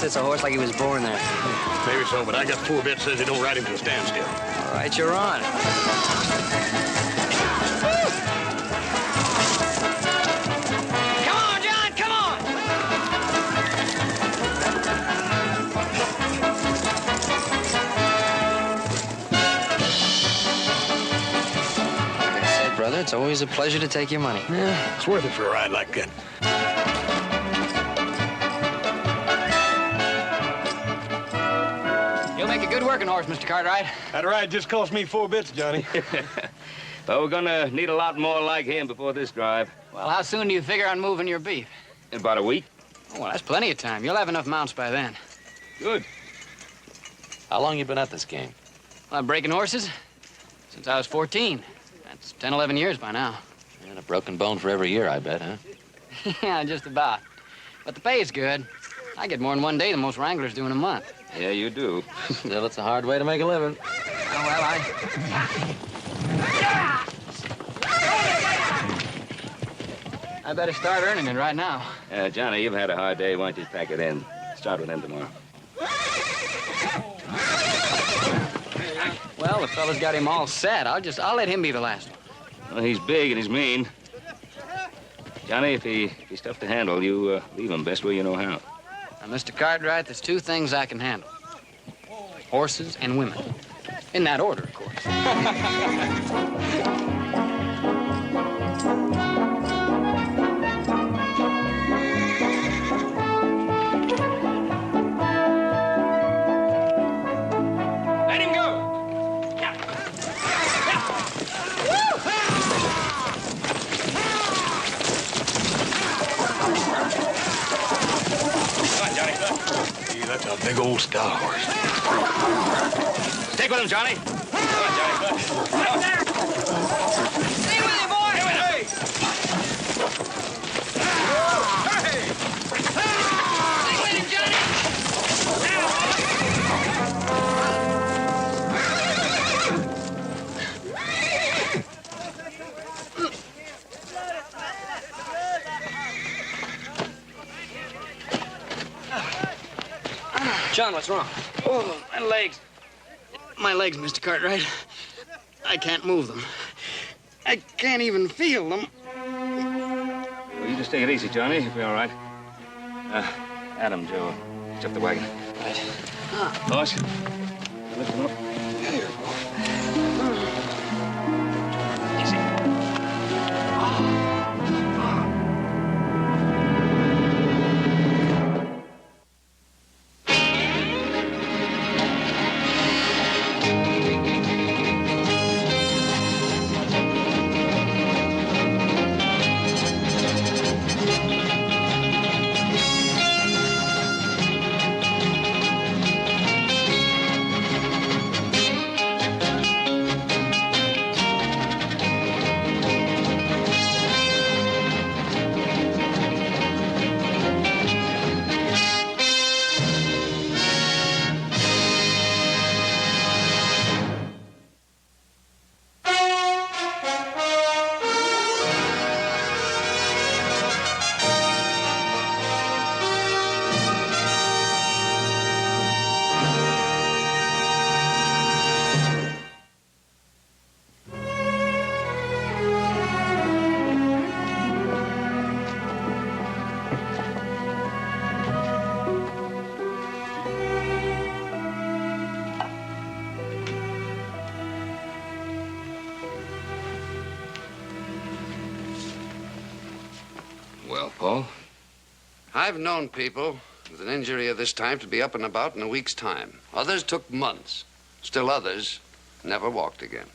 sits a horse like he was born there. Maybe so, but I got 4 bits says they don't ride him to a standstill. All right, you're on. Come on, John, come on! Like I said, brother, it's always a pleasure to take your money. Yeah, it's worth it for a ride like that. You'll make a good working horse, Mr. Cartwright. That ride just cost me 4 bits, Johnny. But we're gonna need a lot more like him before this drive. Well, how soon do you figure on moving your beef? In about a week. Oh, well, that's plenty of time. You'll have enough mounts by then. Good. How long you been at this game? Well, I'm breaking horses since I was 14. That's 10, 11 years by now. And a broken bone for every year, I bet, huh? Yeah, just about. But the pay is good. I get more in one day than most wranglers do in a month. Yeah, you do. Still, it's a hard way to make a living. Oh, well, I better start earning it right now. Johnny, you've had a hard day. Why don't you pack it in? Start with him tomorrow. Well, the fella's got him all set. I'll let him be the last one. Well, he's big and he's mean. Johnny, if he's tough to handle, you leave him best way you know how. Now, Mr. Cartwright, there's 2 things I can handle. Horses and women. In that order, of course. Let him go! Come on, Johnny. Gee, that's a big old star horse. Stick with him, Johnny. Come on, Johnny. Come on. Stay with him, boy! Hey! Hey! Stay with him, Johnny! John, what's wrong? Oh, my legs. My legs, Mr. Cartwright. I can't move them. I can't even feel them. Well, you just take it easy, Johnny. You'll be all right. Adam, Joe, hitch up the wagon. Right. Boss, lift him up. Easy. Well, Paul? I've known people with an injury of this type to be up and about in a week's time. Others took months. Still others never walked again.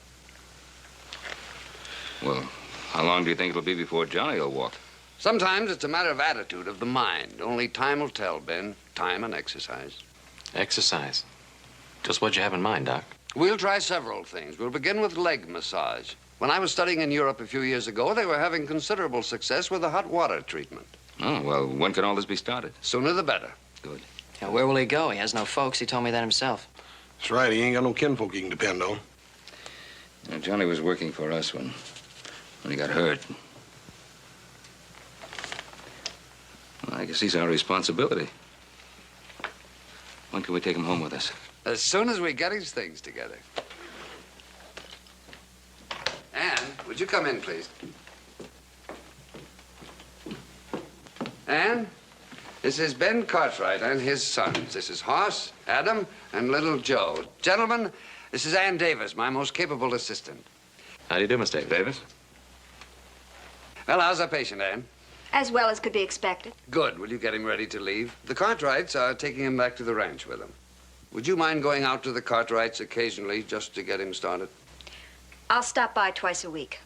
Well, how long do you think it'll be before Johnny will walk? Sometimes it's a matter of attitude, of the mind. Only time will tell, Ben. Time and exercise. Exercise. Just what you have in mind, Doc? We'll try several things. We'll begin with leg massage. When I was studying in Europe a few years ago, they were having considerable success with the hot water treatment. Oh, well, when can all this be started? Sooner the better. Good. Yeah, where will he go? He has no folks. He told me that himself. That's right. He ain't got no kinfolk he can depend on. You know, Johnny was working for us when he got hurt. Well, I guess he's our responsibility. When can we take him home with us? As soon as we get his things together. Anne, would you come in, please? Anne, this is Ben Cartwright and his sons. This is Hoss, Adam, and little Joe. Gentlemen, this is Ann Davis, my most capable assistant. How do you do, Miss Davis? Davis? Well, how's our patient, Anne? As well as could be expected. Good. Will you get him ready to leave? The Cartwrights are taking him back to the ranch with them. Would you mind going out to the Cartwrights occasionally just to get him started? I'll stop by twice a week.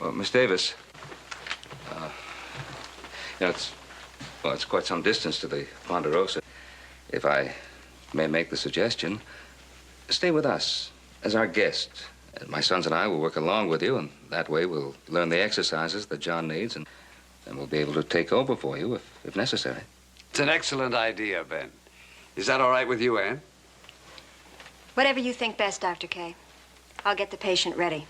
Well, Miss Davis, it's quite some distance to the Ponderosa. If I may make the suggestion, stay with us as our guest. My sons and I will work along with you, and that way we'll learn the exercises that John needs, and we'll be able to take over for you if necessary. It's an excellent idea, Ben. Is that all right with you, Anne? Whatever you think best, Dr. Kay. I'll get the patient ready.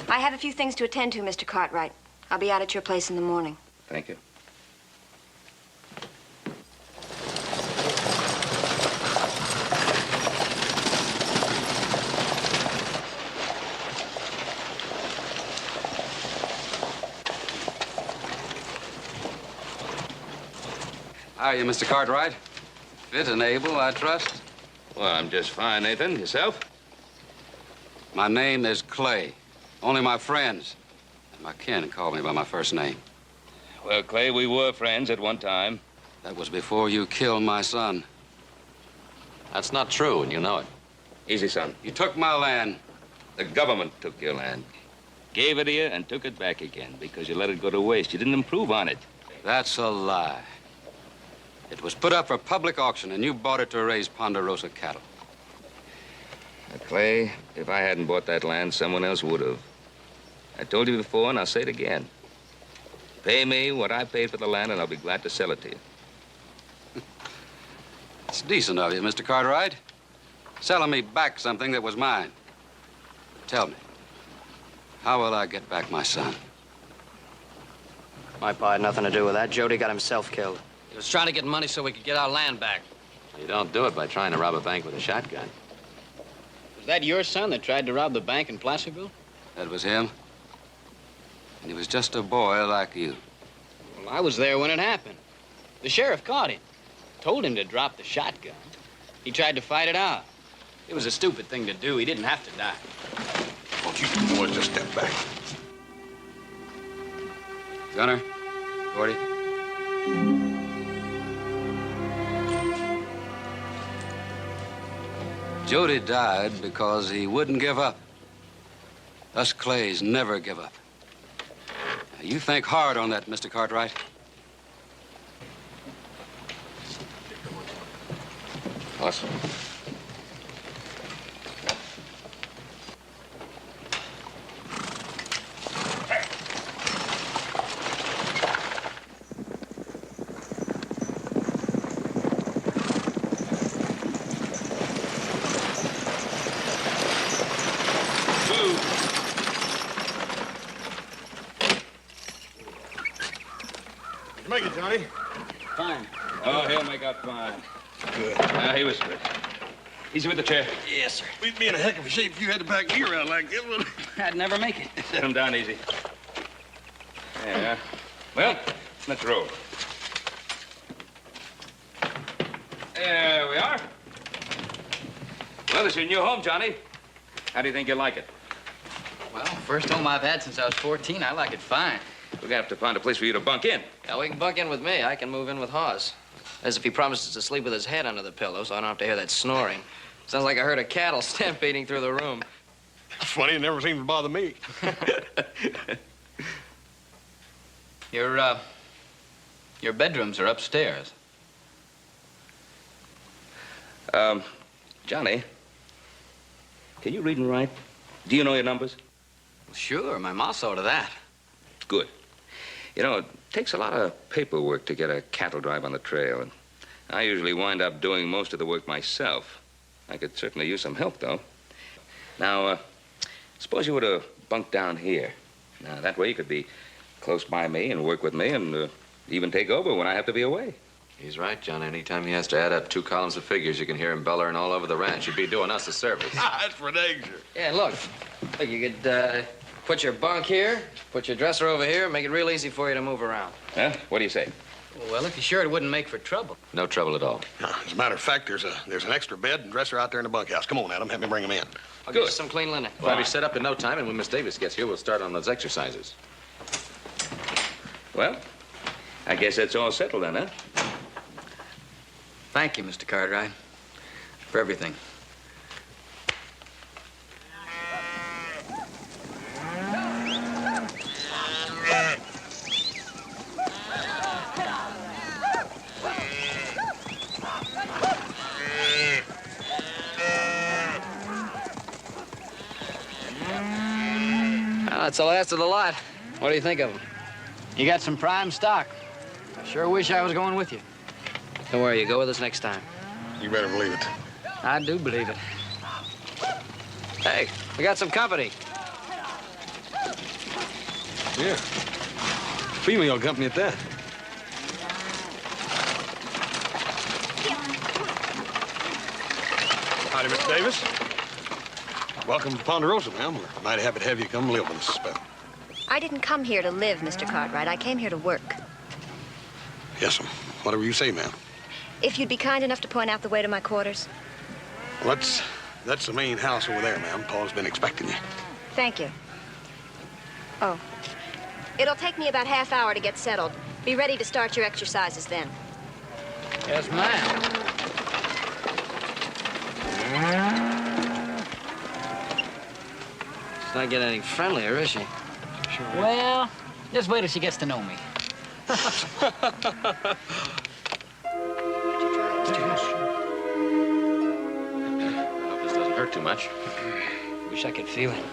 I have a few things to attend to, Mr. Cartwright. I'll be out at your place in the morning. Thank you. How are you, Mr. Cartwright? Fit and able, I trust? Well, I'm just fine, Nathan. Yourself? My name is Clay. Only my friends and my kin call me by my first name. Well, Clay, we were friends at one time. That was before you killed my son. That's not true, and you know it. Easy, son. You took my land. The government took your land. Gave it to you and took it back again because you let it go to waste. You didn't improve on it. That's a lie. It was put up for public auction, and you bought it to raise Ponderosa cattle. Now, Clay, if I hadn't bought that land, someone else would have. I told you before, and I'll say it again. Pay me what I paid for the land, and I'll be glad to sell it to you. It's decent of you, Mr. Cartwright. Selling me back something that was mine. Tell me, how will I get back my son? My pa had nothing to do with that. Jody got himself killed. He was trying to get money so we could get our land back. You don't do it by trying to rob a bank with a shotgun. Was that your son that tried to rob the bank in Placerville? That was him. And he was just a boy like you. Well, I was there when it happened. The sheriff caught him. Told him to drop the shotgun. He tried to fight it out. It was a stupid thing to do. He didn't have to die. Won't you two boys just step back? Gunner, Gordy. Jody died because he wouldn't give up. Us Clays never give up. Now, you think hard on that, Mr. Cartwright. Awesome. Make it, Johnny. Fine. Oh, he'll make out fine. Good. He was good. Easy with the chair. Yes, sir. We'd be in a heck of a shape if you had to back me around like this. I'd never make it. Set him down easy. Yeah. Well, let's roll. There we are. Well, this is your new home, Johnny. How do you think you like it? Well, first home I've had since I was 14. I like it fine. We're gonna have to find a place for you to bunk in. Yeah, we can bunk in with me. I can move in with Hoss. As if he promises to sleep with his head under the pillow so I don't have to hear that snoring. Sounds like a herd of cattle stampeding through the room. Funny, it never seems to bother me. Your bedrooms are upstairs. Johnny, can you read and write? Do you know your numbers? Well, sure, my ma saw to that. Good. You know, it takes a lot of paperwork to get a cattle drive on the trail, and I usually wind up doing most of the work myself. I could certainly use some help, though. Now, suppose you were to bunk down here. Now, that way you could be close by me and work with me and even take over when I have to be away. He's right, John. Anytime he has to add up 2 columns of figures, you can hear him bellowing all over the ranch. He'd be doing us a service. That's for danger. Yeah, look. Look, you could put your bunk here, put your dresser over here, make it real easy for you to move around. Huh? What do you say? Well, if you're sure it wouldn't make for trouble. No trouble at all. As a matter of fact, there's an extra bed and dresser out there in the bunkhouse. Come on, Adam, help me bring him in. I'll get you some clean linen. Well, I'll be set up in no time, and when Miss Davis gets here, we'll start on those exercises. Well, I guess that's all settled then, huh? Thank you, Mr. Cartwright, for everything. Well, that's the last of the lot. What do you think of them? You got some prime stock. I sure wish I was going with you. Don't worry, you go with us next time. You better believe it. I do believe it. Hey, we got some company. Yeah. Female company at that. Howdy, Mr. Davis. Welcome to Ponderosa, ma'am. We're mighty happy to have you come live with us a spell. I didn't come here to live, Mr. Cartwright. I came here to work. Yes, ma'am. Whatever you say, ma'am. If you'd be kind enough to point out the way to my quarters. Well, that's the main house over there, ma'am. Paul's been expecting you. Thank you. Oh. It'll take me about half hour to get settled. Be ready to start your exercises then. Yes, ma'am. She's not getting any friendlier, is she? Well, just wait till she gets to know me. I hope this doesn't hurt too much. Wish I could feel it.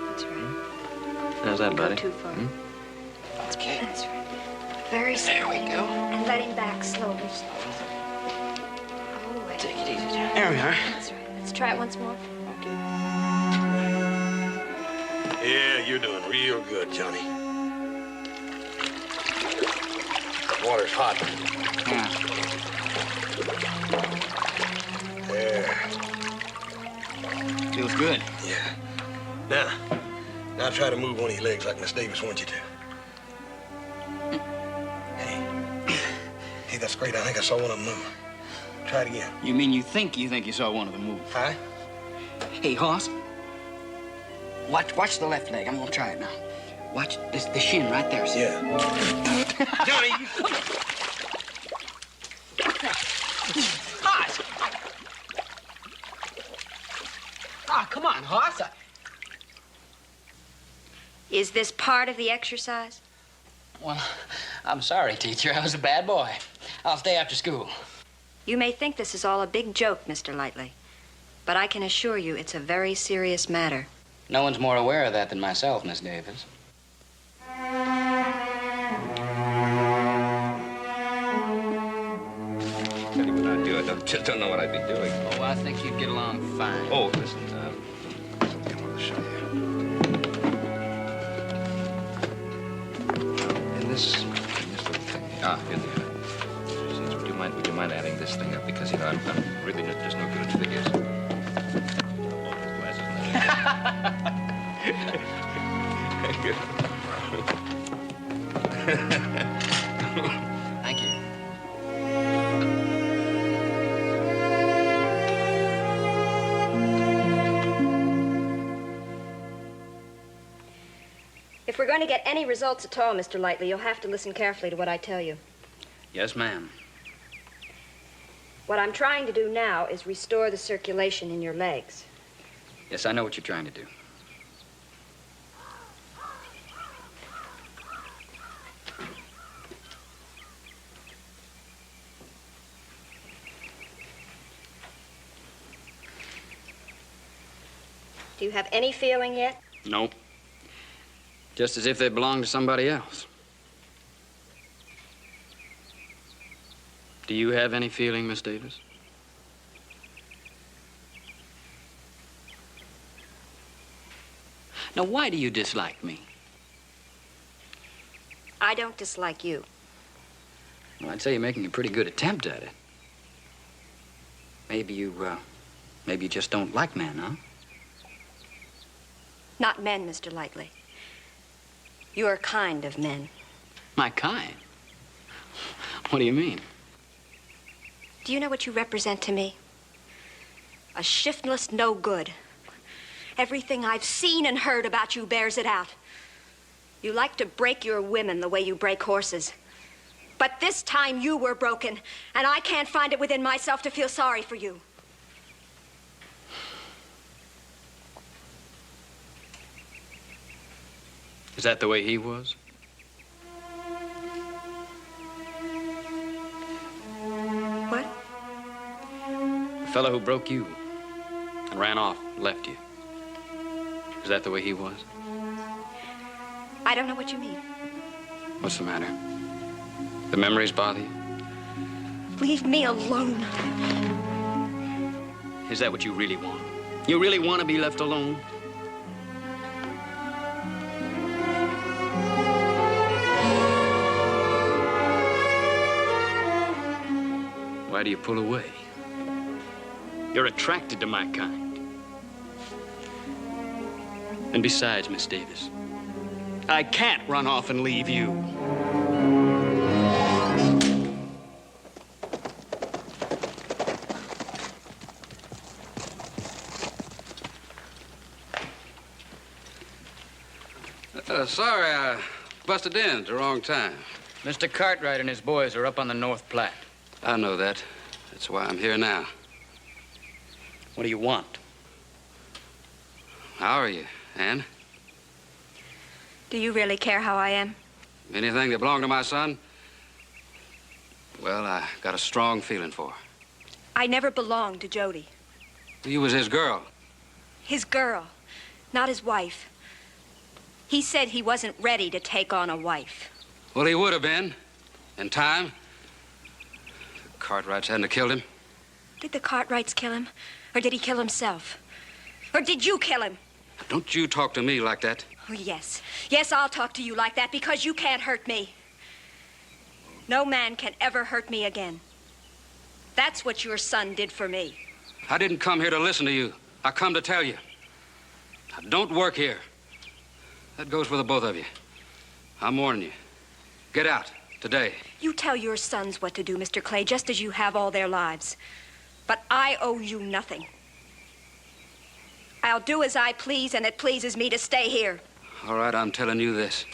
That's right. How's that, Go buddy? too far. That's okay. That's right. Very slowly. There we go. And let him back slowly. Oh, wait. Take it easy, John. There we are. That's right. Let's try it once more. Yeah, you're doing real good, Johnny. Water's hot. There. Feels good. Yeah. Now try to move one of your legs like Miss Davis wants you to. Hey, that's great. I think I saw one of them move. Try it again. You mean you think you saw one of them move? Huh? Hey, Hoss. Watch the left leg. I'm gonna try it now. Watch the shin right there. See? Yeah. Johnny, Hoss! Ah, come on, Hoss. Is this part of the exercise? Well, I'm sorry, teacher. I was a bad boy. I'll stay after school. You may think this is all a big joke, Mr. Lightly, but I can assure you it's a very serious matter. No one's more aware of that than myself, Miss Davis. Tell you what I'd do. I just don't know what I'd be doing. Oh, I think you'd get along fine. Oh, listen, something I want to show you. In this little thing. In there. Would you mind adding this thing up? Because, you know, I'm really just no good at figures. Thank you. If we're going to get any results at all, Mr. Lightly, you'll have to listen carefully to what I tell you. Yes, ma'am. What I'm trying to do now is restore the circulation in your legs. Yes, I know what you're trying to do. Do you have any feeling yet? No. Just as if they belonged to somebody else. Do you have any feeling, Miss Davis? Now, why do you dislike me? I don't dislike you. Well, I'd say you're making a pretty good attempt at it. Maybe you just don't like men, huh? Not men, Mr. Lightly. Your kind of men. My kind? What do you mean? Do you know what you represent to me? A shiftless no good. Everything I've seen and heard about you bears it out. You like to break your women the way you break horses. But this time you were broken, and I can't find it within myself to feel sorry for you. Is that the way he was? What? The fellow who broke you and ran off, left you. Is that the way he was? I don't know what you mean. What's the matter? The memories bother you? Leave me alone. Is that what you really want? You really want to be left alone? Why do you pull away? You're attracted to my kind. And besides, Miss Davis, I can't run off and leave you. Sorry, I busted in at the wrong time. Mr. Cartwright and his boys are up on the North Platte. I know that. That's why I'm here now. What do you want? How are you, Ann? Do you really care how I am? Anything that belonged to my son? Well, I got a strong feeling for her. I never belonged to Jody. You was his girl. His girl, not his wife. He said he wasn't ready to take on a wife. Well, he would have been. In time. The Cartwrights hadn't have killed him. Did the Cartwrights kill him? Or did he kill himself? Or did you kill him? Don't you talk to me like that. Oh, yes. Yes, I'll talk to you like that because you can't hurt me. No man can ever hurt me again. That's what your son did for me. I didn't come here to listen to you. I come to tell you. Now, don't work here. That goes for the both of you. I'm warning you. Get out today. You tell your sons what to do, Mr. Clay, just as you have all their lives. But I owe you nothing. I'll do as I please, and it pleases me to stay here. All right, I'm telling you this.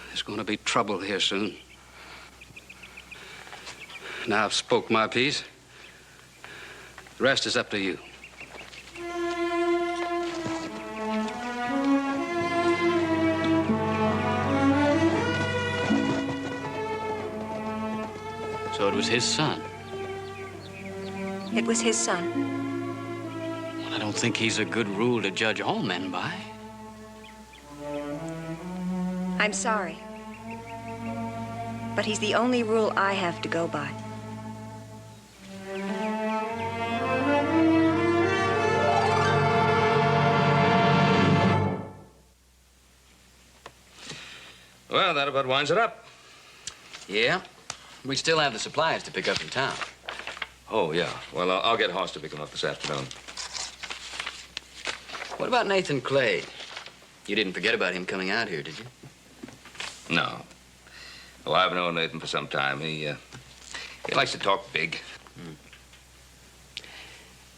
There's going to be trouble here soon. Now I've spoke my piece. The rest is up to you. So it was his son. It was his son. Well, I don't think he's a good rule to judge all men by. I'm sorry. But he's the only rule I have to go by. Well, that about winds it up. Yeah? We still have the supplies to pick up in town. Oh, yeah. Well, I'll get Hoss to pick him up this afternoon. What about Nathan Clay? You didn't forget about him coming out here, did you? No. Oh, I've known Nathan for some time. He likes to talk big.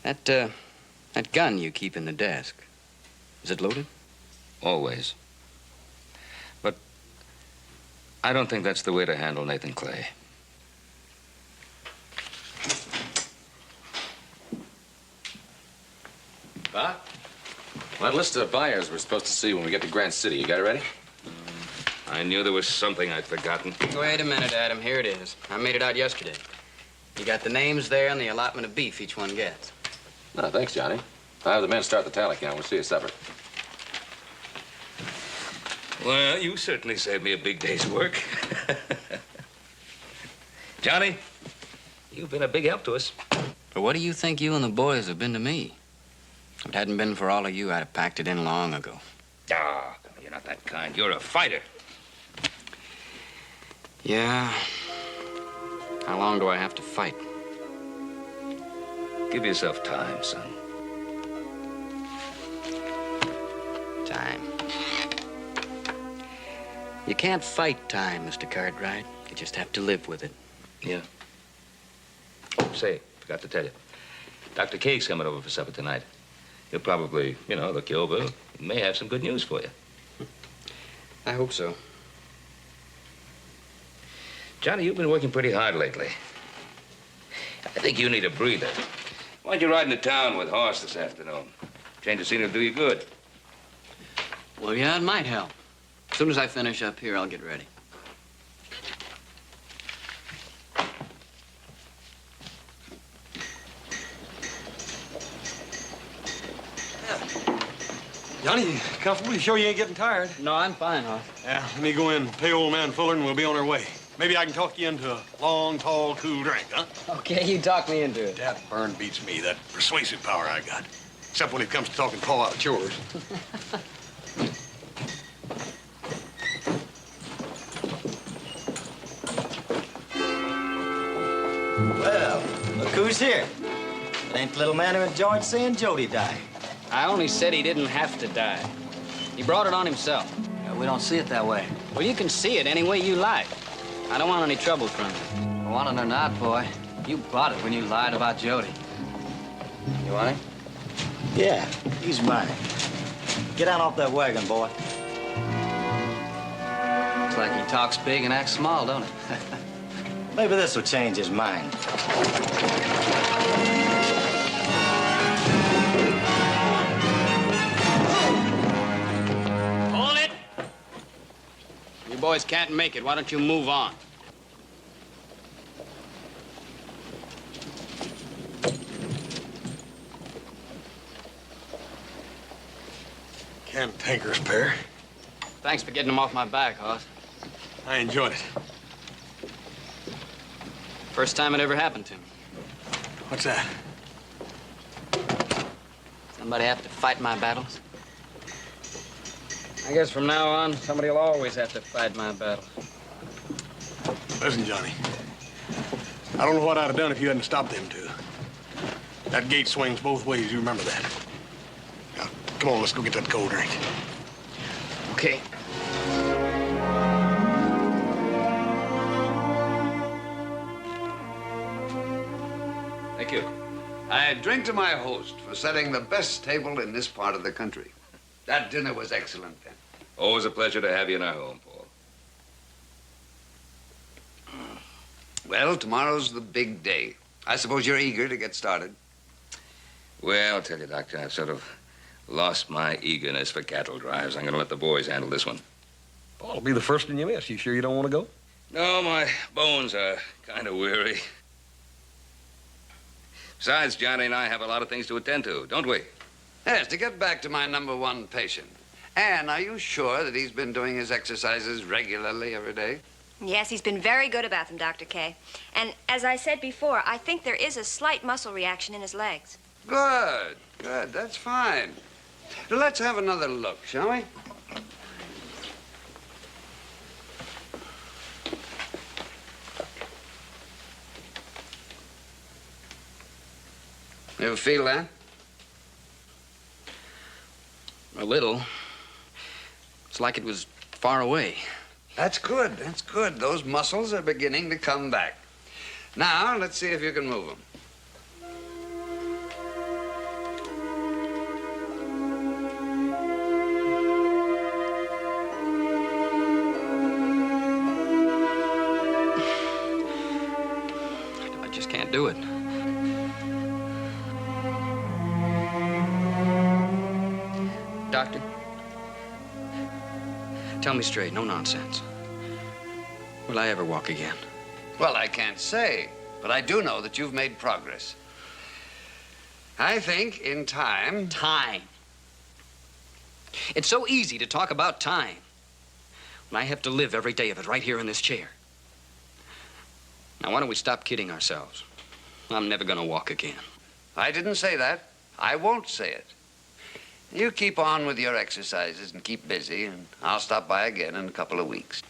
That gun you keep in the desk, is it loaded? Always. But I don't think that's the way to handle Nathan Clay. Huh? That list of buyers we're supposed to see when we get to Grant City. You got it ready? I knew there was something I'd forgotten. Wait a minute, Adam. Here it is. I made it out yesterday. You got the names there and the allotment of beef each one gets. No, thanks, Johnny. I'll have the men start the tally count. We'll see you supper. Well, you certainly saved me a big day's work. Johnny, you've been a big help to us. But what do you think you and the boys have been to me? If it hadn't been for all of you, I'd have packed it in long ago. Ah, you're not that kind. You're a fighter. Yeah, How long do I have to fight? Give yourself time, son. Time. You can't fight time, Mr. Cartwright. You just have to live with it. Yeah. Oh, say, forgot to tell you. Dr. Kake's coming over for supper tonight. He'll probably, look you over. He may have some good news for you. I hope so. Johnny, you've been working pretty hard lately. I think you need a breather. Why don't you ride into town with Hoss this afternoon? Change of scenery will do you good. Well, yeah, it might help. As soon as I finish up here, I'll get ready. Johnny, you comfortable? You sure you ain't getting tired? No, I'm fine, Hoss. Yeah, let me go in and pay old man Fuller and we'll be on our way. Maybe I can talk you into a long, tall, cool drink, huh? Okay, you talk me into it. That burn beats me, that persuasive power I got. Except when it comes to talking Paul out of chores. Well, look who's here. It ain't the little man who enjoyed seeing Jody die. I only said he didn't have to die. He brought it on himself. We don't see it that way. Well, you can see it any way you like. I don't want any trouble from you. Want it or not, boy, you bought it when you lied about Jody. You want him? Yeah, he's mine. Get down off that wagon, boy. Looks like he talks big and acts small, don't it? Maybe this will change his mind. Hold it! You boys can't make it. Why don't you move on? Cantankerous pair. Thanks for getting them off my back, Hoss. I enjoyed it. First time it ever happened to me. What's that? Somebody have to fight my battles. I guess from now on, somebody will always have to fight my battles. Listen, Johnny. I don't know what I'd have done if you hadn't stopped them two. That gate swings both ways, you remember that. Now, come on, let's go get that cold drink. Okay. Thank you. I drink to my host for setting the best table in this part of the country. That dinner was excellent, Ben. Always a pleasure to have you in our home, Paul. Well, tomorrow's the big day. I suppose you're eager to get started. Well, I'll tell you, Doctor, I've sort of lost my eagerness for cattle drives. I'm going to let the boys handle this one. Paul, it'll be the first one you miss. You sure you don't want to go? No, my bones are kind of weary. Besides, Johnny and I have a lot of things to attend to, don't we? Yes, to get back to my #1 patient. Anne, are you sure that he's been doing his exercises regularly every day? Yes, he's been very good about them, Dr. K. And as I said before, I think there is a slight muscle reaction in his legs. Good, good. That's fine. Let's have another look, shall we? You ever feel that? A little. It's like it was far away. That's good. That's good. Those muscles are beginning to come back. Now, let's see if you can move them. I just can't do it. Doctor, tell me straight, no nonsense. Will I ever walk again? Well, I can't say, but I do know that you've made progress. I think in time... Time. It's so easy to talk about time when I have to live every day of it right here in this chair. Now, why don't we stop kidding ourselves? I'm never gonna walk again. I didn't say that. I won't say it. You keep on with your exercises and keep busy, and I'll stop by again in a couple of weeks.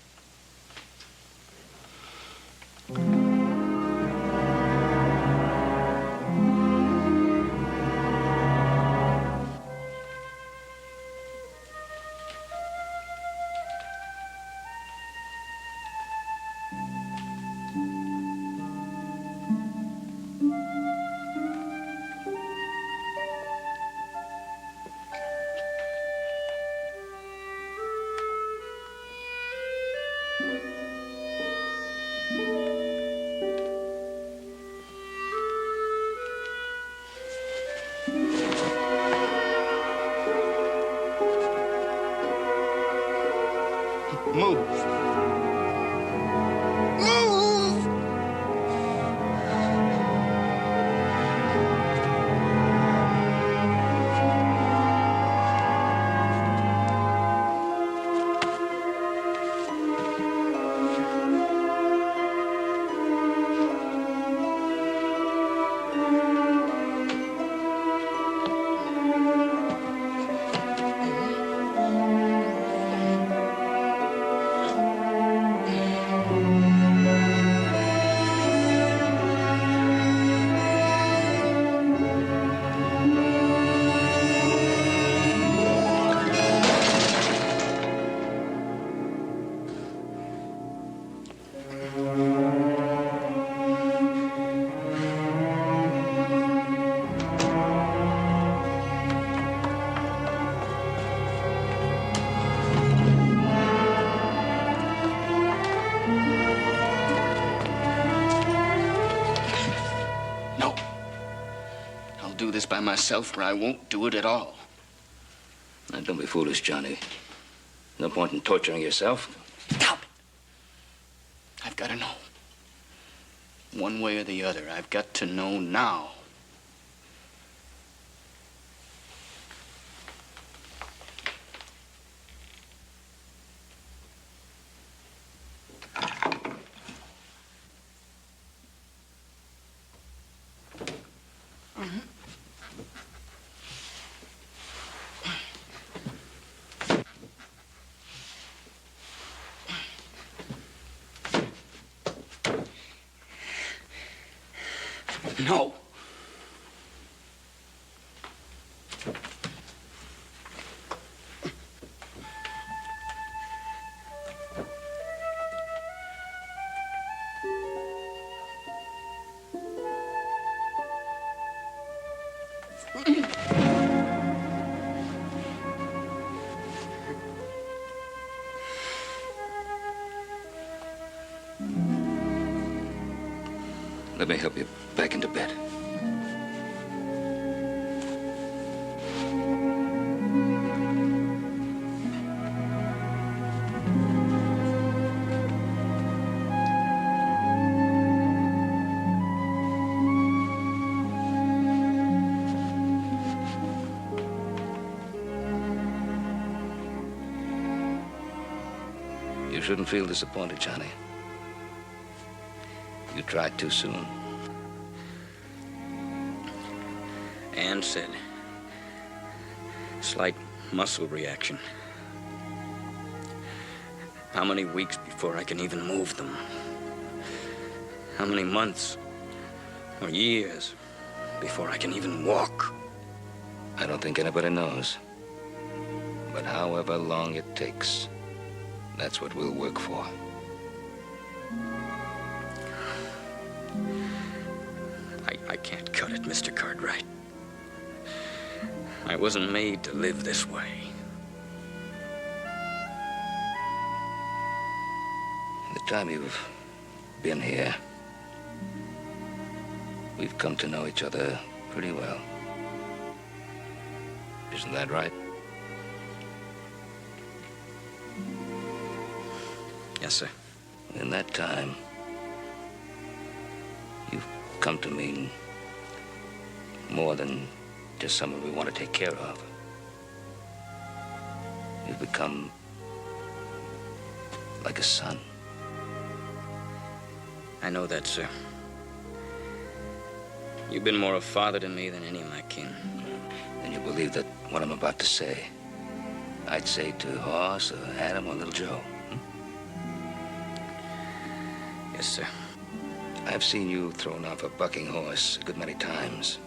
by myself or I won't do it at all. Now, don't be foolish, Johnny. No point in torturing yourself. Stop it. I've got to know. One way or the other, I've got to know now. No. Let me help you back into bed. You shouldn't feel disappointed, Johnny. You tried too soon. Ann said, slight muscle reaction. How many weeks before I can even move them? How many months or years before I can even walk? I don't think anybody knows. But however long it takes, that's what we'll work for. I can't cut it, Mr. Cartwright. I wasn't made to live this way. In the time you've been here, we've come to know each other pretty well. Isn't that right? Yes, sir. In that time, you've come to mean more than just someone we want to take care of. You've become like a son. I know that, sir. You've been more a father to me than any of my kin. And you believe that what I'm about to say, I'd say to Hoss or Adam or little Joe. Yes, sir. I've seen you thrown off a bucking horse a good many times.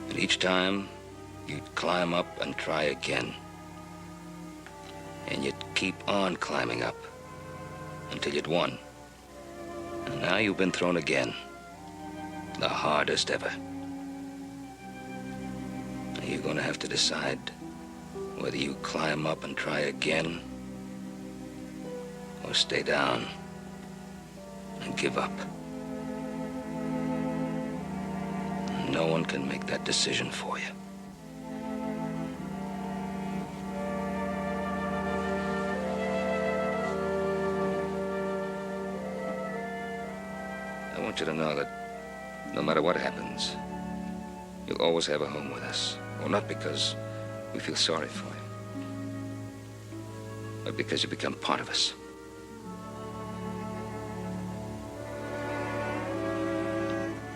And each time, you'd climb up and try again. And you'd keep on climbing up until you'd won. And now you've been thrown again. The hardest ever. You're gonna have to decide whether you climb up and try again or stay down and give up. No one can make that decision for you. I want you to know that no matter what happens, you'll always have a home with us. Well, not because we feel sorry for you, but because you become part of us.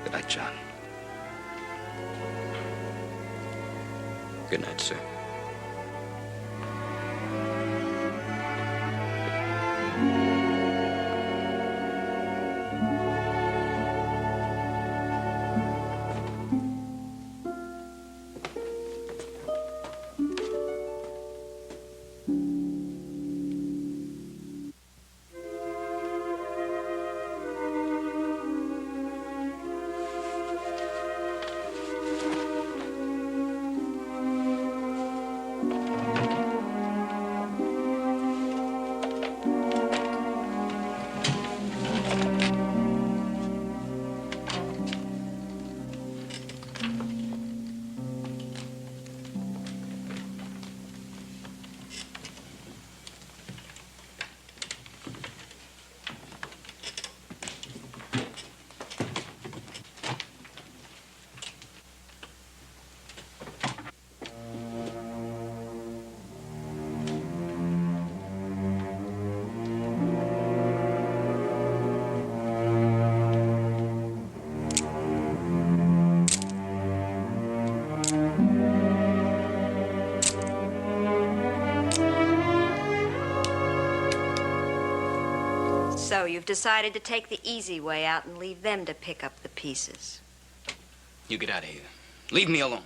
Good night, John. Good night, sir. So you've decided to take the easy way out and leave them to pick up the pieces. You get out of here. Leave me alone.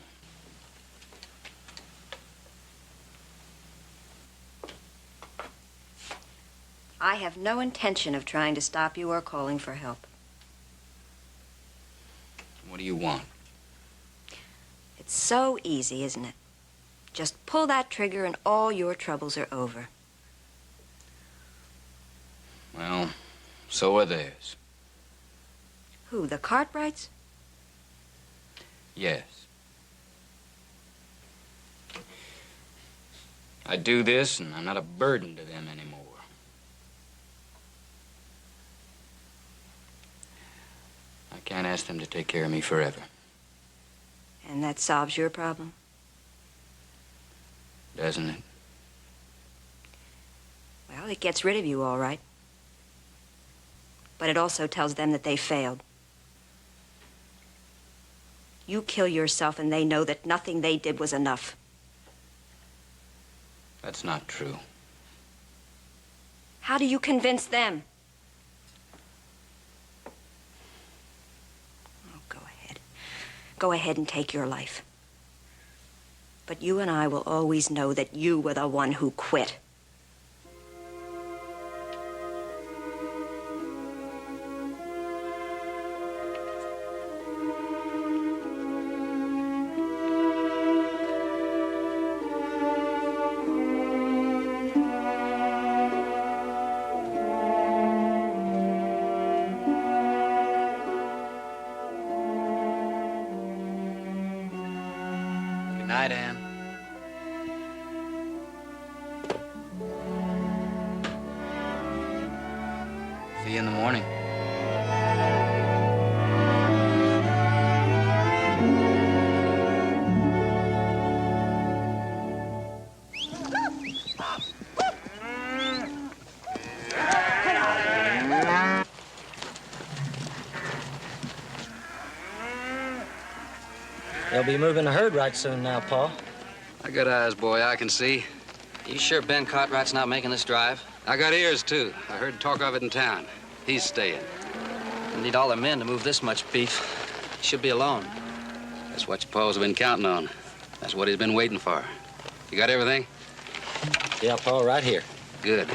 I have no intention of trying to stop you or calling for help. What do you want? It's so easy, isn't it? Just pull that trigger and all your troubles are over. Well, so are theirs. Who, the Cartwrights? Yes. I do this, and I'm not a burden to them anymore. I can't ask them to take care of me forever. And that solves your problem? Doesn't it? Well, it gets rid of you, all right. But it also tells them that they failed. You kill yourself and they know that nothing they did was enough. That's not true. How do you convince them? Oh, go ahead. Go ahead and take your life. But you and I will always know that you were the one who quit. Good night, Ann. See you in the morning. They'll be moving the herd right soon now, Pa. I got eyes, boy, I can see. You sure Ben Cartwright's not making this drive? I got ears, too. I heard talk of it in town. He's staying. We need all the men to move this much beef. He should be alone. That's what your pa's been counting on. That's what he's been waiting for. You got everything? Yeah, Pa, right here. Good.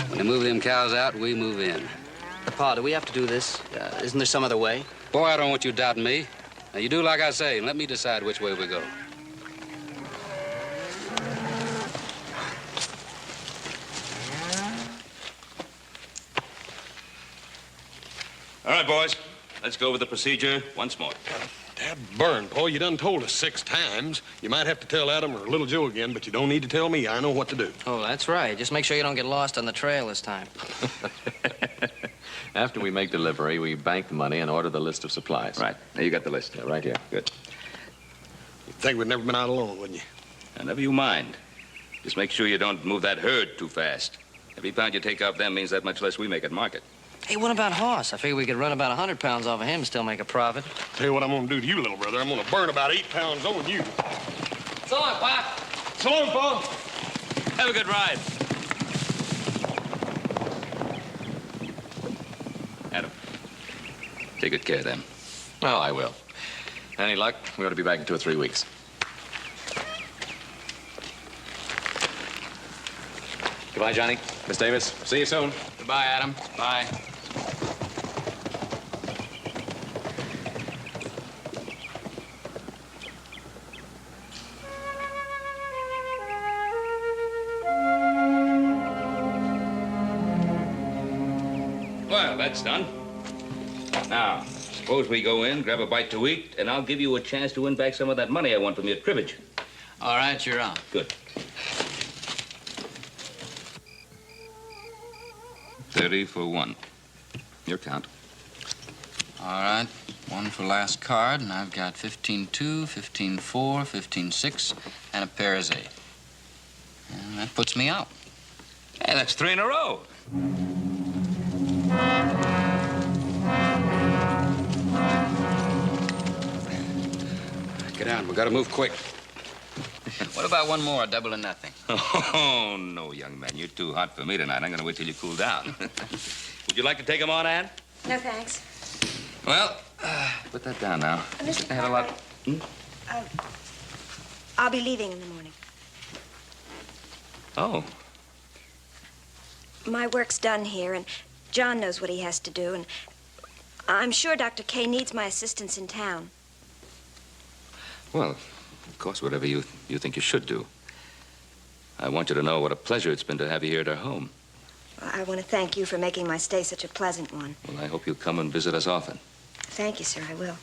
When they move them cows out, we move in. Pa, do we have to do this? Isn't there some other way? Boy, I don't want you doubting me. Now, you do like I say, and let me decide which way we go. All right, boys. Let's go over the procedure once more. Dad burn, Paul. You done told us 6 times. You might have to tell Adam or Little Joe again, but you don't need to tell me. I know what to do. Oh, that's right. Just make sure you don't get lost on the trail this time. After we make delivery, we bank the money and order the list of supplies. Right. Now, you got the list. Yeah, right here. Good. You'd think we'd never been out alone, wouldn't you? And never you mind. Just make sure you don't move that herd too fast. Every pound you take off them means that much less we make at market. Hey, what about Hoss? I figure we could run about 100 pounds off of him and still make a profit. Tell you what I'm gonna do to you, little brother. I'm gonna burn about 8 pounds on you. So long, Pop. So long, Paul. Have a good ride. Adam, take good care of them. Well, I will. Any luck, we ought to be back in 2 or 3 weeks. Goodbye, Johnny. Miss Davis, see you soon. Goodbye, Adam. Bye. Well, that's done. Now, suppose we go in, grab a bite to eat, and I'll give you a chance to win back some of that money I won from you at cribbage. All right, you're on. Good. 30 for 1. Your count. All right. 1 for last card, and I've got 15-2, 15-4, 15-6, and a pair of 8. And that puts me out. Hey, that's 3 in a row. Get down. We gotta move quick. What about one more, a double or nothing? Oh, no, young man. You're too hot for me tonight. I'm gonna wait till you cool down. Would you like to take him on, Ann? No, thanks. Well, put that down now. Mr. I had a lot. I'll be leaving in the morning. Oh, My work's done here, and John knows what he has to do, and I'm sure Dr. Kay needs my assistance in town. well, of course, whatever you think you should do. I want you to know what a pleasure it's been to have you here at our home. I want to thank you for making my stay such a pleasant one. Well, I hope you'll come and visit us often. Thank you, sir. I will.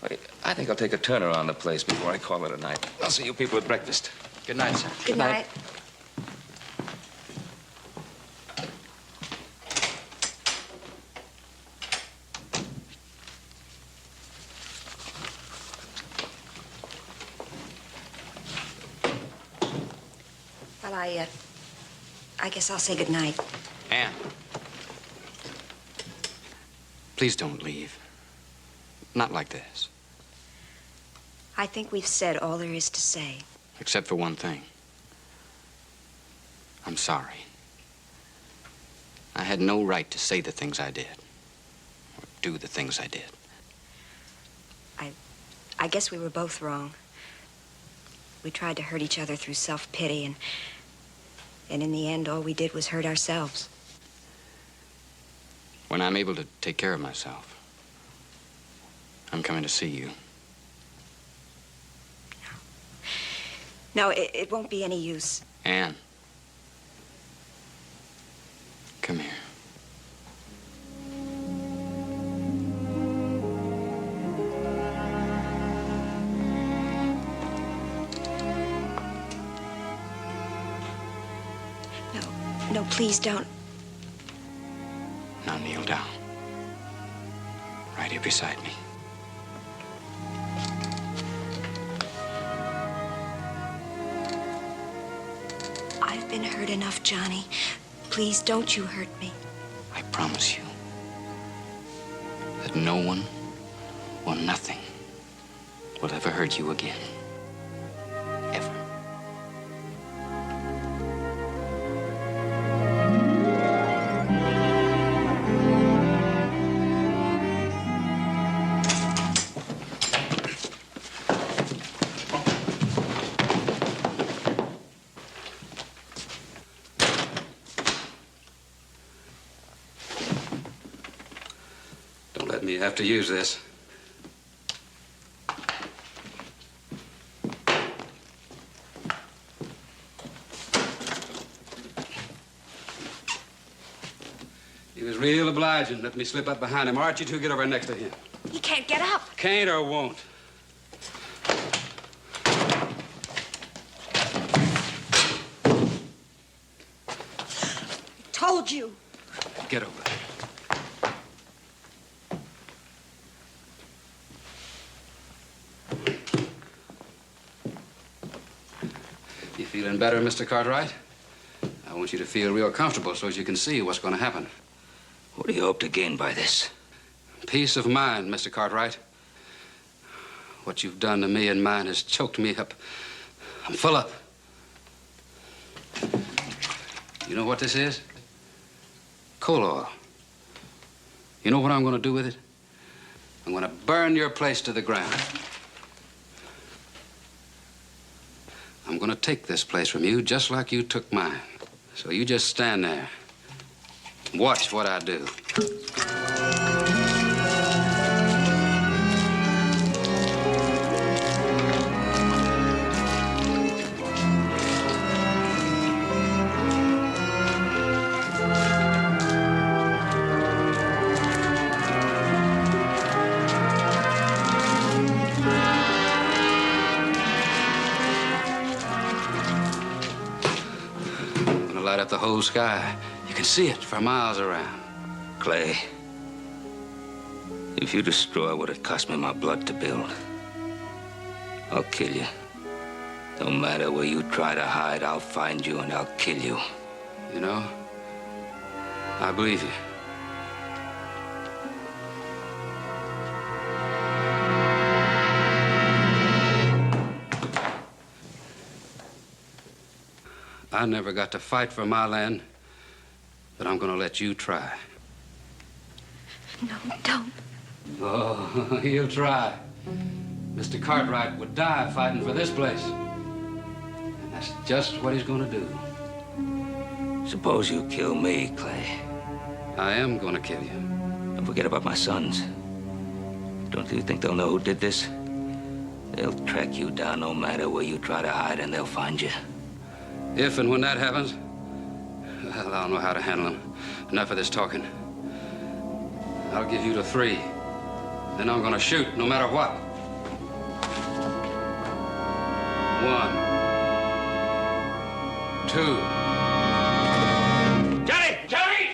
Wait, I think I'll take a turn around the place before I call it a night. I'll see you people at breakfast. Good night, sir. Good night. Well, I guess I'll say good night. Ann. Please don't leave. Not like this. I think we've said all there is to say. Except for one thing. I'm sorry. I had no right to say the things I did. Or do the things I did. I guess we were both wrong. We tried to hurt each other through self-pity, and in the end, all we did was hurt ourselves. When I'm able to take care of myself, I'm coming to see you. No, it won't be any use. Ann. Come here. No, please don't. Now kneel down. Right here beside me. I've been hurt enough, Johnny. Please don't you hurt me. I promise you that no one or nothing will ever hurt you again. Ever. Don't let me have to use this. He was real obliging. Let me slip up behind him. Archie, two, get over next to him. He can't get up. Can't or won't. Told you. Get over there. You feeling better, Mr. Cartwright? I want you to feel real comfortable so as you can see what's going to happen. What do you hope to gain by this? Peace of mind, Mr. Cartwright. What you've done to me and mine has choked me up. I'm full up. You know what this is? Coal oil. You know what I'm going to do with it? I'm going to burn your place to the ground. I'm going to take this place from you just like you took mine. So you just stand there. Watch what I do. I'm gonna light up the whole sky. You can see it for miles around. Clay, if you destroy what it cost me my blood to build, I'll kill you. No matter where you try to hide, I'll find you and I'll kill you. You know, I believe you. I never got to fight for my land but I'm gonna let you try. No, don't. Oh, he'll try. Mr. Cartwright would die fighting for this place. And that's just what he's gonna do. Suppose you kill me, Clay. I am gonna kill you. Don't forget about my sons. Don't you think they'll know who did this? They'll track you down no matter where you try to hide, and they'll find you. If and when that happens, well, I'll know how to handle them. Enough of this talking. I'll give you to 3. Then I'm gonna shoot, no matter what. 1, 2. Johnny! Johnny!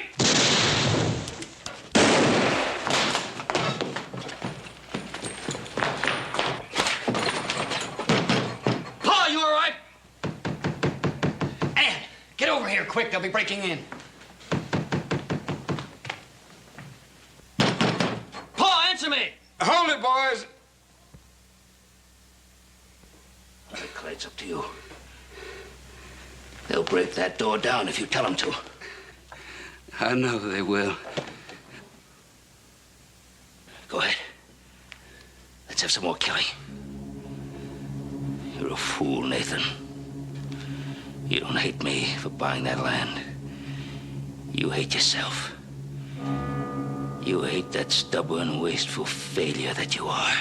Pa, you all right? Ann, get over here quick. They'll be breaking in. Pa, answer me! Hold it, boys! All right, Clay, it's up to you. They'll break that door down if you tell them to. I know they will. Go ahead. Let's have some more killing. You're a fool, Nathan. You don't hate me for buying that land. You hate yourself. You hate that stubborn, wasteful failure that you are.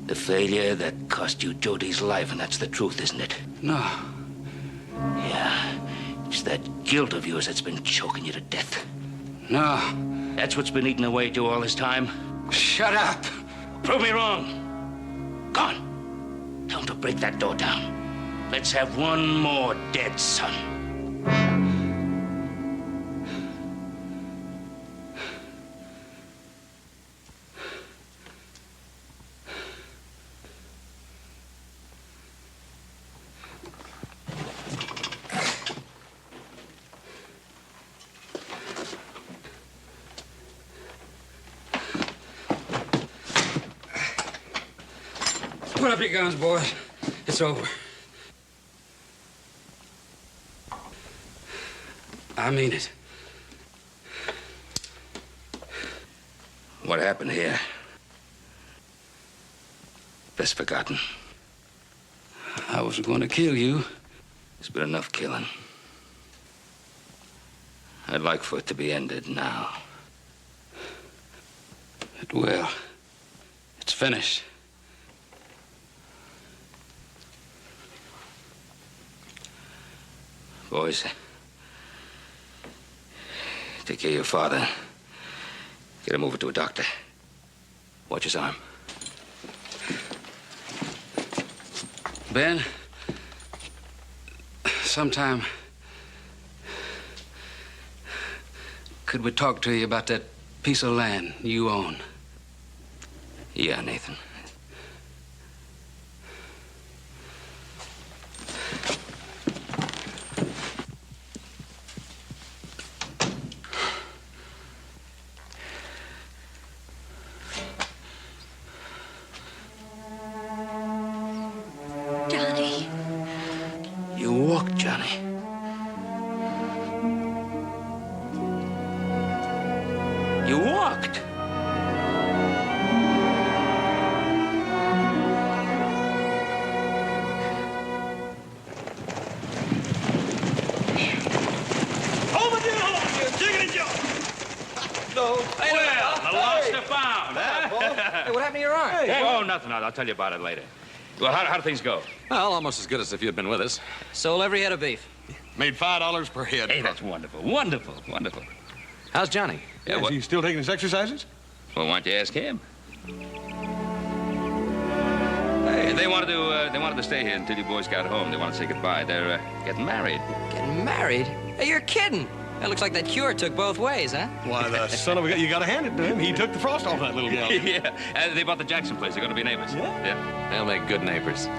The failure that cost you Jody's life, and that's the truth, isn't it? No. Yeah. It's that guilt of yours that's been choking you to death. No. That's what's been eating away at you all this time. Shut up! Prove me wrong. Go on. Tell them to break that door down. Let's have one more dead son. Put up your guns, boys. It's over. I mean it. What happened here? Best forgotten. I was going to kill you. There's been enough killing. I'd like for it to be ended now. It will. It's finished. Boys, take care of your father. Get him over to a doctor. Watch his arm. Ben, sometime, could we talk to you about that piece of land you own? Yeah, Nathan. Johnny. You walked, Johnny. You walked. Well, the lost are found, huh? Hey, what happened to your arm? Hey, oh, nothing. I'll tell you about it later. Well, how do things go? Well, almost as good as if you'd been with us. Sold every head of beef. Made $5 per head. Hey, that's wonderful. Wonderful. Wonderful. How's Johnny? Yeah, Is he still taking his exercises? Well, why don't you ask him? Hey, they wanted to stay here until you boys got home. They wanted to say goodbye. They're getting married. Getting married? Hey, you're kidding. That looks like that cure took both ways, huh? Why, the son of a gun, you gotta hand it to him. He took the frost off that little gal. Yeah, they bought the Jackson place. They're going to be neighbors. Yeah. Yeah. They'll make good neighbors.